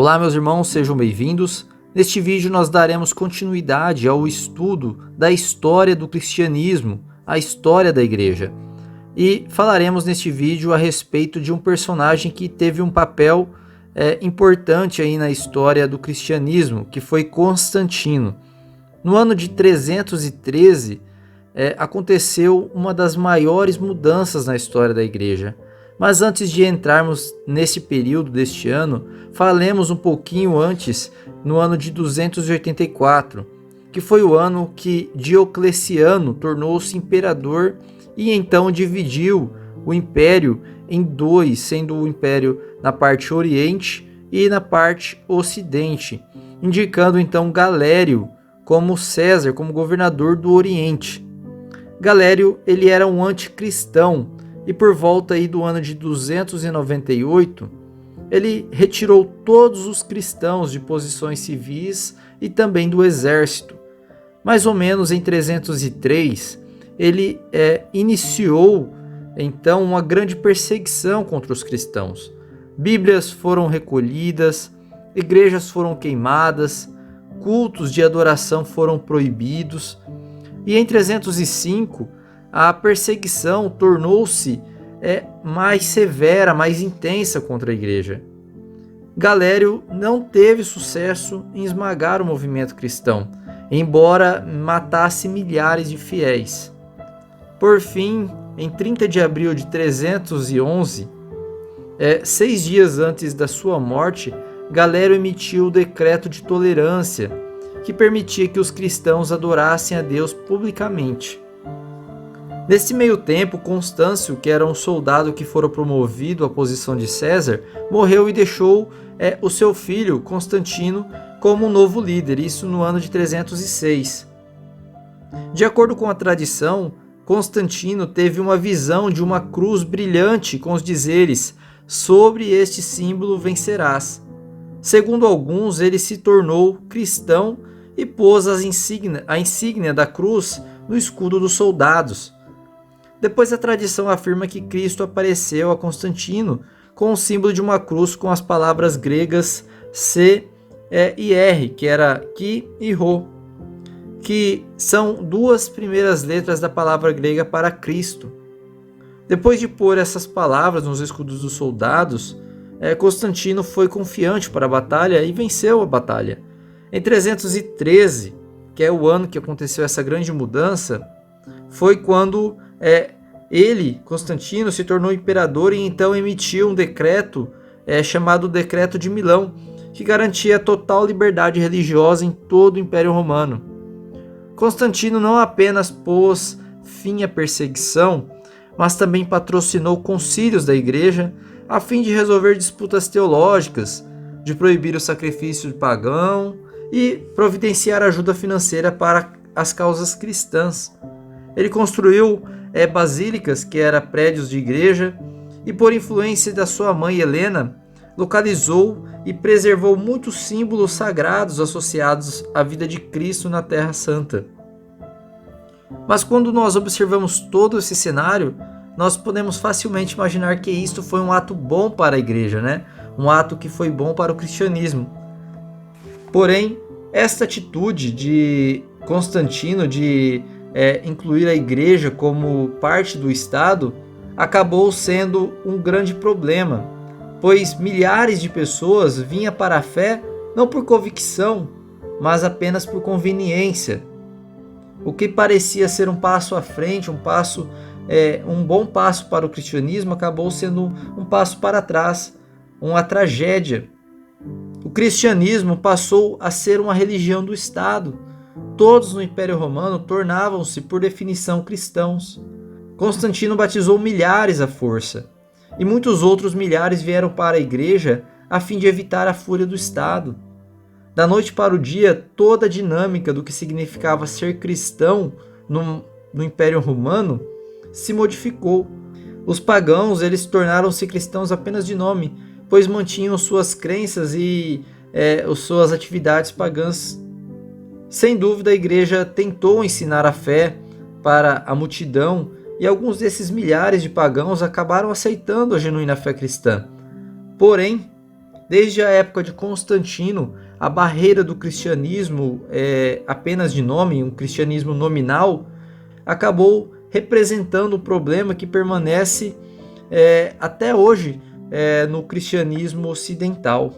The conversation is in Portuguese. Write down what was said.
Olá, meus irmãos, sejam bem-vindos. Neste vídeo nós daremos continuidade ao estudo da história do cristianismo, a história da igreja. E falaremos neste vídeo a respeito de um personagem que teve um papel importante aí na história do cristianismo, que foi Constantino. No ano de 313, aconteceu uma das maiores mudanças na história da igreja. Mas antes de entrarmos nesse período deste ano, falemos um pouquinho antes, no ano de 284, que foi o ano que Diocleciano tornou-se imperador e então dividiu o império em dois, sendo o império na parte oriente e na parte ocidente, indicando então Galério como César, como governador do Oriente. Galério, ele era um anticristão, e por volta aí do ano de 298, ele retirou todos os cristãos de posições civis e também do exército. Mais ou menos em 303, ele iniciou então uma grande perseguição contra os cristãos. Bíblias foram recolhidas, igrejas foram queimadas, cultos de adoração foram proibidos, e em 305, a perseguição tornou-se mais severa, mais intensa contra a igreja. Galério não teve sucesso em esmagar o movimento cristão, embora matasse milhares de fiéis. Por fim, em 30 de abril de 311, 6 dias antes da sua morte, Galério emitiu o decreto de tolerância, que permitia que os cristãos adorassem a Deus publicamente. Nesse meio tempo, Constâncio, que era um soldado que fora promovido à posição de César, morreu e deixou o seu filho, Constantino, como um novo líder, isso no ano de 306. De acordo com a tradição, Constantino teve uma visão de uma cruz brilhante com os dizeres: "Sobre este símbolo vencerás". Segundo alguns, ele se tornou cristão e pôs a insígnia da cruz no escudo dos soldados. Depois a tradição afirma que Cristo apareceu a Constantino com o símbolo de uma cruz com as palavras gregas C e R, que era Ki e Rho, que são duas primeiras letras da palavra grega para Cristo. Depois de pôr essas palavras nos escudos dos soldados, Constantino foi confiante para a batalha e venceu a batalha. Em 313, que é o ano que aconteceu essa grande mudança, foi quando ele, Constantino, se tornou imperador e então emitiu um decreto chamado Decreto de Milão, que garantia total liberdade religiosa em todo o Império Romano. Constantino não apenas pôs fim à perseguição, mas também patrocinou concílios da igreja a fim de resolver disputas teológicas, de proibir o sacrifício pagão e providenciar ajuda financeira para as causas cristãs. Ele construiu basílicas, que eram prédios de igreja, e por influência da sua mãe Helena, localizou e preservou muitos símbolos sagrados associados à vida de Cristo na Terra Santa. Mas quando nós observamos todo esse cenário, nós podemos facilmente imaginar que isto foi um ato bom para a igreja, né? Um ato que foi bom para o cristianismo. Porém, esta atitude de Constantino de incluir a igreja como parte do Estado acabou sendo um grande problema, pois milhares de pessoas vinham para a fé não por convicção, mas apenas por conveniência. O que parecia ser um passo à frente, um bom passo para o cristianismo, acabou sendo um passo para trás, uma tragédia. O cristianismo passou a ser uma religião do Estado. Todos no Império Romano tornavam-se, por definição, cristãos. Constantino batizou milhares à força, e muitos outros milhares vieram para a igreja a fim de evitar a fúria do Estado. Da noite para o dia, toda a dinâmica do que significava ser cristão no Império Romano se modificou. Os pagãos, eles tornaram-se cristãos apenas de nome, pois mantinham suas crenças e suas atividades pagãs. Sem dúvida, a igreja tentou ensinar a fé para a multidão e alguns desses milhares de pagãos acabaram aceitando a genuína fé cristã. Porém, Desde a época de Constantino, a barreira do cristianismo, apenas de nome, um cristianismo nominal, acabou representando um problema que permanece até hoje no cristianismo ocidental.